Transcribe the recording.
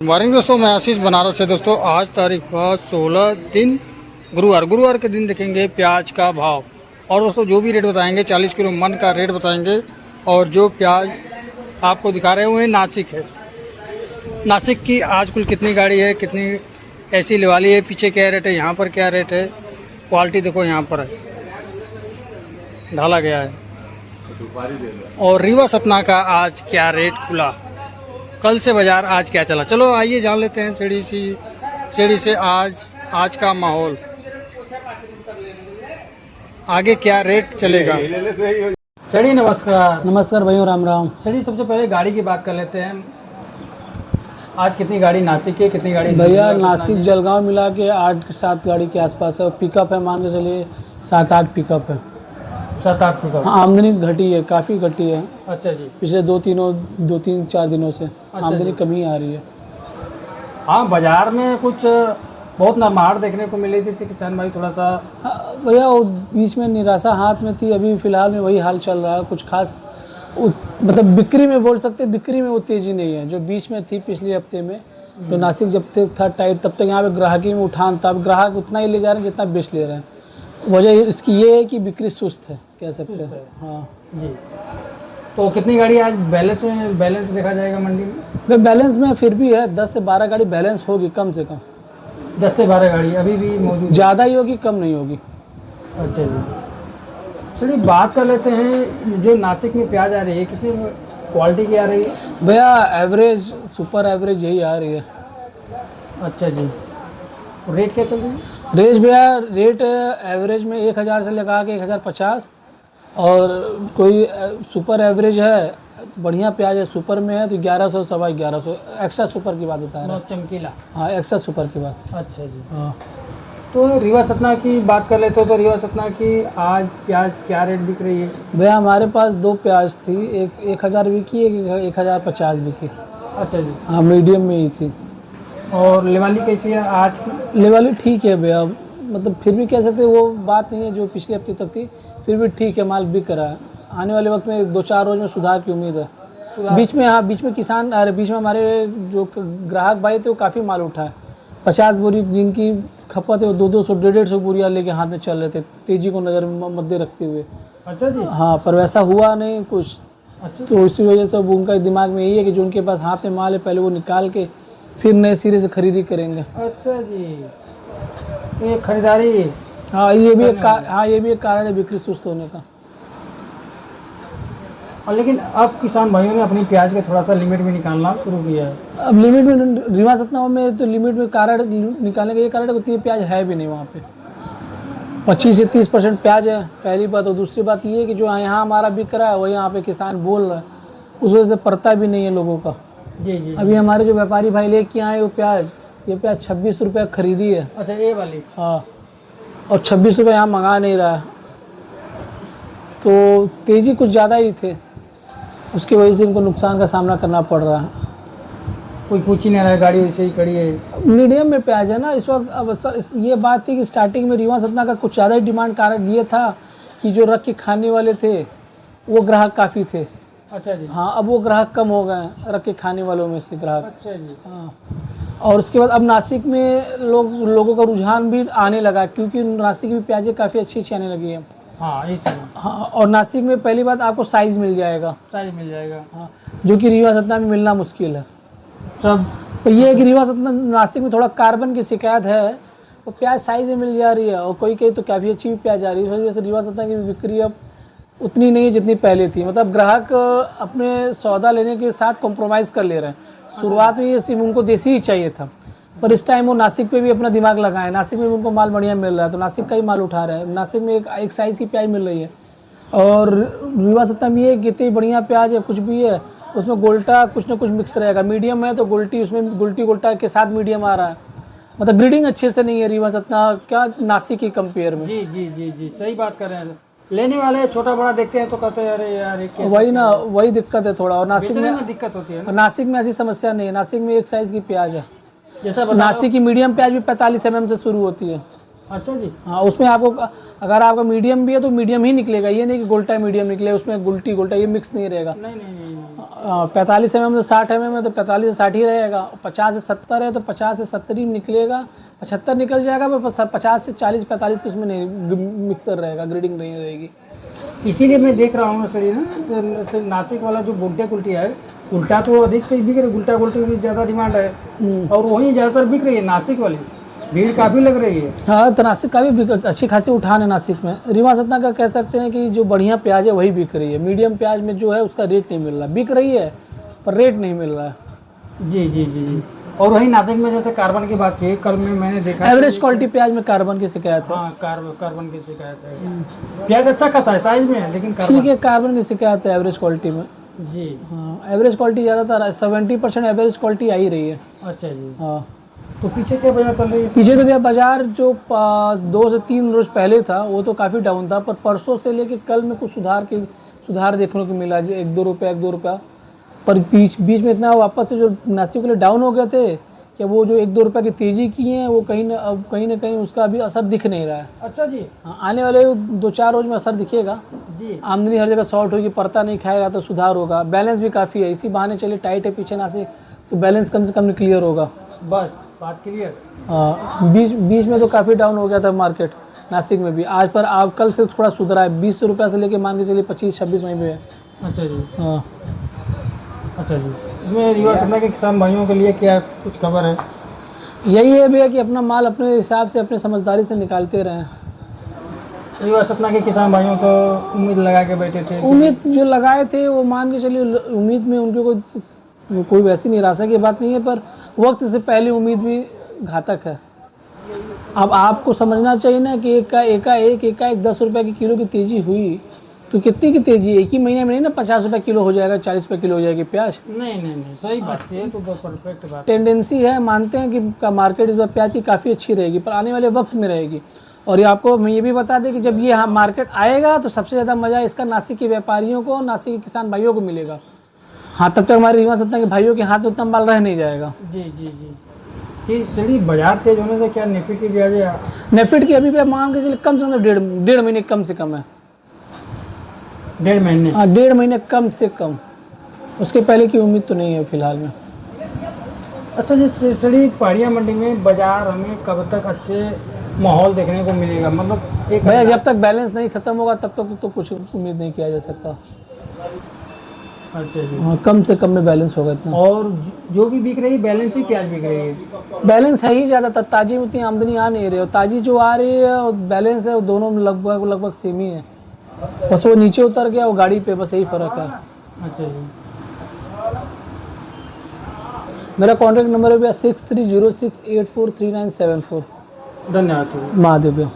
Morning दोस्तों, मैं आशीष बनारस से। दोस्तों आज तारीख 16 दिन गुरुवार के दिन देखेंगे प्याज का भाव। और दोस्तों जो भी रेट बताएंगे 40 किलो मन का रेट बताएंगे। और जो प्याज आपको दिखा रहे हुए नासिक है, नासिक की आज कुल कितनी गाड़ी है, कितनी ऐसी लेवाली है, पीछे क्या रेट है, यहाँ पर क्या रेट है, क्वालिटी देखो यहाँ पर है, ढाला गया है। और रीवा सतना का आज क्या रेट खुला, कल से बाजार आज क्या चला, चलो आइए जान लेते हैं सीढ़ी से आज का माहौल, आगे क्या रेट चलेगा। सेठी नमस्कार। नमस्कार भाइयों, राम राम। सेठी सबसे पहले गाड़ी की बात कर लेते हैं। आज कितनी गाड़ी नासिक की, कितनी गाड़ी भैया नासिक जलगांव मिला के 8-7 गाड़ी के आसपास है। पिकअप है, मान के चलिए 7-8 पिकअप है। 7-8 पिकअप। हाँ, आमदनी घटी है, काफ़ी घटी है। अच्छा जी। पिछले 2-3-4 दिनों से आमदनी कमी आ रही है। हाँ, बाजार में कुछ बहुत नरमाहट देखने को मिली थी, किसान भाई थोड़ा सा। हाँ भैया, वो बीच में निराशा हाथ में थी, अभी फिलहाल में वही हाल चल रहा है। कुछ खास मतलब बिक्री में बोल सकते, बिक्री में वो तेज़ी नहीं है जो बीच में थी पिछले हफ्ते में। जो नासिक जब तक था टाइट, तब तक यहाँ पे ग्राहकी में उठान था। अब ग्राहक उतना ही ले जा रहे हैं जितना बेच ले रहे हैं। वजह इसकी ये है कि बिक्री सुस्त है, कह सकते हैं। हाँ जी। तो कितनी गाड़ी आज बैलेंस देखा जाएगा मंडी में? बैलेंस में फिर भी है 10 से 12 गाड़ी बैलेंस होगी कम से कम। 10 से 12 गाड़ी अभी भी मौजूद, ज़्यादा ही होगी, कम नहीं होगी। अच्छा जी। चलिए बात कर लेते हैं, जो नासिक में प्याज आ रही है कितनी क्वालिटी की आ रही है? भैया एवरेज, सुपर एवरेज यही आ रही है। अच्छा जी। रेट क्या चल रही है? रेट भैया, रेट एवरेज में 1000 से लगा के 1050। और कोई सुपर एवरेज है, बढ़िया प्याज है, सुपर में है तो 1100, 1150। एक्स्ट्रा सुपर की बात बता रहा है, चमकीला। हाँ, एक्स्ट्रा सुपर की बात। अच्छा जी। हाँ, तो रीवा सतना की बात कर लेते हो, तो रीवा सतना की आज प्याज क्या रेट बिक रही है? भैया हमारे पास 2 प्याज थी, एक 1000 बिकी, एक 1050 बिकी। अच्छा जी। हाँ, मीडियम में ही थी। और लेवाली कैसी है आज की? लेवाली ठीक है भैया, मतलब फिर भी कह सकते हैं वो बात नहीं है जो पिछले हफ्ते तक थी। फिर भी ठीक है, माल बिक रहा है। आने वाले वक्त में 2-4 रोज में सुधार की उम्मीद है। बीच में किसान, अरे बीच में हमारे जो ग्राहक भाई थे वो काफ़ी माल उठाए। 50 बोरी जिनकी खपत है वो 200, 150 बोरियाँ लेके हाथ में चल रहे थे, तेजी को नज़र मद्दे रखते हुए। अच्छा जी। हाँ, पर वैसा हुआ नहीं कुछ। अच्छा। तो इसी वजह से अब उनका दिमाग में यही है कि जो उनके पास हाथ में माल है पहले वो निकाल के फिर नए सिरे से खरीदी करेंगे। अच्छा जी, ये खरीदारी। हाँ, ये भी एक कारण है बिक्री सुस्त होने का। और लेकिन अब किसान भाइयों ने अपनी प्याज का थोड़ा सा लिमिट में निकालना शुरू किया है। अब लिमिट में रीवा सतना में तो लिमिट में कारण निकालने का ये कारण है, उतनी प्याज है भी नहीं वहाँ पे। 25 से 30% प्याज है, पहली बात। और दूसरी बात ये है कि जो यहाँ हमारा बिक रहा है वही यहाँ पे किसान बोल रहा है, उस वजह से पड़ता भी नहीं है लोगों का। जी जी। अभी हमारे जो व्यापारी भाई लेके आए वो प्याज, ये प्याज 26 रुपये खरीदी है। अच्छा, ये वाली? हाँ, और 26 रुपये यहाँ मंगा नहीं रहा है, तो तेजी कुछ ज़्यादा ही थे, उसकी वजह से इनको नुकसान का सामना करना पड़ रहा है। कोई पूछ ही नहीं रहा है, गाड़ी वैसे ही खड़ी है। मीडियम में प्याज है ना इस वक्त। अब ये बात थी कि स्टार्टिंग में रीवा सतना का कुछ ज़्यादा ही डिमांड कारण ये था कि जो रख के खाने वाले थे वो ग्राहक काफ़ी थे। अच्छा जी। हाँ, अब वो ग्राहक कम हो गए हैं, रख के खाने वालों में से ग्राहक। अच्छा जी। हाँ, और उसके बाद अब नासिक में लोगों का रुझान भी आने लगा, क्योंकि नासिक में प्याजें काफ़ी अच्छी आने लगी है। हाँ, इस समय। हाँ, और नासिक में पहली बात आपको साइज़ मिल जाएगा। साइज मिल जाएगा। हाँ, जो कि रीवा सतना में मिलना मुश्किल है सब। तो ये है कि रीवा सतना, नासिक में थोड़ा कार्बन की शिकायत है, तो प्याज साइज़ में मिल जा रही है। और कोई तो काफ़ी अच्छी भी प्याज आ रही है। इस वजह से रीवा सतना की बिक्री अब उतनी नहीं है जितनी पहले थी। मतलब ग्राहक अपने सौदा लेने के साथ कॉम्प्रोमाइज़ कर ले रहे हैं। शुरुआत में ये सिर्फ उनको देसी ही चाहिए था, पर इस टाइम वो नासिक पे भी अपना दिमाग लगाए। नासिक में भी उनको माल बढ़िया मिल रहा है तो नासिक का ही माल उठा रहे हैं। नासिक में एक साइज़ की प्याज मिल रही है। और रीवा सतना में ये कितनी बढ़िया प्याज है, कुछ भी है उसमें गोल्टा कुछ ना कुछ मिक्स रहेगा। मीडियम है तो गोल्टी, उसमें गोल्टा के साथ मीडियम आ रहा है। मतलब ग्रीडिंग अच्छे से नहीं है रीवा सतना क्या नासिक की कंपेयर में। जी जी जी जी, सही बात कर रहे हैं। लेने वाले छोटा बड़ा देखते हैं तो कहते हैं अरे यार वही ना, वही दिक्कत है थोड़ा। और नासिक में दिक्कत होती है। नासिक में ऐसी समस्या नहीं है। नासिक में एक साइज़ की प्याज है। जैसा नासिक की मीडियम प्याज भी 45 mm से शुरू होती है। अच्छा जी। हाँ, उसमें आपको अगर आपका मीडियम भी है तो मीडियम ही निकलेगा, ये नहीं कि गोल्टा मीडियम निकले, उसमें गुल्टी गोल्टा ये मिक्स नहीं रहेगा। नहीं नहीं नहीं नहीं। 45 mm से 60 mm है तो 45 से 60 ही रहेगा, 50 से 70 है तो 50 से 70 ही निकलेगा, 75 निकल जाएगा, पर 50 से 40 45 की उसमें नहीं मिक्सर रहेगा, ग्रेडिंग नहीं रहेगी। इसीलिए मैं देख रहा हूँ सड़ी ना, जैसे नासिक वाला जो गुल्टे कुल्टी है, उल्टा तो अधिक कहीं बिक रही, उल्टा गुल्टी की ज़्यादा डिमांड है और वहीं ज़्यादातर बिक रही है नासिक वाली, भीड़ काफ़ी लग रही है। हाँ, तो नासिक का भी अच्छी खासी उठान है नासिक में। रीवा सतना का कह सकते हैं कि जो बढ़िया प्याज है वही बिक रही है, मीडियम प्याज में जो है उसका रेट नहीं मिल रहा, बिक रही है पर रेट नहीं मिल रहा है। जी जी जी जी। और वही नासिक में जैसे कार्बन की बात की, कल में मैंने देखा एवरेज क्वालिटी प्याज में कार्बन की शिकायत है। हाँ, कार्बन की शिकायत है। प्याज अच्छा खासा है, साइज में है, लेकिन ठीक है, कार्बन की शिकायत है एवरेज क्वालिटी में। जी हाँ, एवरेज क्वालिटी ज़्यादातर 70% एवरेज क्वालिटी आ ही रही है। अच्छा जी। हाँ, तो पीछे क्या वजह चल रही है? पीछे तो भैया बाजार जो 2 से 3 रोज पहले था वो तो काफ़ी डाउन था, पर परसों से लेके कल में कुछ सुधार देखने को मिला, जो 1-2 रुपया, पर बीच में इतना वापस से जो नासिक के लिए डाउन हो गए थे कि वो जो 1-2 रुपये की तेज़ी की है वो कहीं ना कहीं उसका अभी असर दिख नहीं रहा है। अच्छा जी। हाँ, आने वाले 2-4 रोज में असर दिखेगा जी। आमदनी हर जगह शॉर्ट होगी, पड़ता नहीं खाएगा तो सुधार होगा, बैलेंस भी काफ़ी है, इसी बहाने चले टाइट है पीछे नासिक तो बैलेंस कम से कम क्लियर होगा। बस बात क्लियर। हाँ, बीच में तो काफ़ी डाउन हो गया था मार्केट नासिक में भी, आज पर आप कल से थोड़ा सुधरा है, 20 रुपये से लेके मान के चलिए 25-26 वहीं पे है। अच्छा जी। हाँ, अच्छा जी। इसमें रीवा सतना के किसान भाइयों के लिए क्या कुछ खबर है? यही है भैया कि अपना माल अपने हिसाब से अपने समझदारी से निकालते रहें। रीवा सतना के किसान भाइयों तो उम्मीद लगा के बैठे थे। उम्मीद जो लगाए थे वो मान के चलिए, उम्मीद में उनके कोई वैसी निराशा की बात नहीं है, पर वक्त से पहले उम्मीद भी घातक है। अब आपको समझना चाहिए ना कि एक 10 रुपये की किलो की तेज़ी हुई तो कितनी की तेज़ी, एक ही महीने में नहीं ना 50 रुपये किलो हो जाएगा, 40 रुपये किलो हो जाएगी प्याज। नहीं नहीं नहीं, सही बात है, तो परफेक्ट बात। टेंडेंसी है, मानते हैं कि मार्केट इस बार प्याज की काफ़ी अच्छी रहेगी, पर आने वाले वक्त में रहेगी। और ये आपको मैं ये भी बता दें कि जब ये यहाँ मार्केट आएगा तो सबसे ज़्यादा मज़ा इसका नासिक के व्यापारियों को, नासिक के किसान भाइयों को मिलेगा। हाँ, तब तक हमारे रीवा सतना के भाइयों के हाथ में उतना माल रह नहीं जाएगा। जी जी जी। कि सड़ी बाजार तेज होने से क्या नेफिट की ब्याज है? नेफिट की अभी भी मान के चलिए कम से कम डेढ़ महीने कम से कम है। 1.5 महीने? हाँ, 1.5 महीने कम से कम, उसके पहले की उम्मीद तो नहीं है फिलहाल में। अच्छा जी, सड़ी पहाड़िया मंडी में बाजार हमें कब तक अच्छे माहौल देखने को मिलेगा? मतलब एक भैया जब तक बैलेंस नहीं खत्म होगा तब तक तो कुछ उम्मीद नहीं किया जा सकता। अच्छा जी। हाँ, कम से कम में बैलेंस होगा इतना। और जो भी बिक रही है बैलेंस ही प्याज बिक रही है? बैलेंस है ही ज़्यादातर, ताजी में उतनी आमदनी आ नहीं रही है, ताजी जो आ रही है और बैलेंस है वो दोनों में लगभग सेम ही है, बस वो नीचे उतर गया वो गाड़ी पे, बस यही फ़र्क है। अच्छा जी। मेरा कॉन्टैक्ट नंबर है भैया 6306843974। धन्यवाद। महादेव भैया।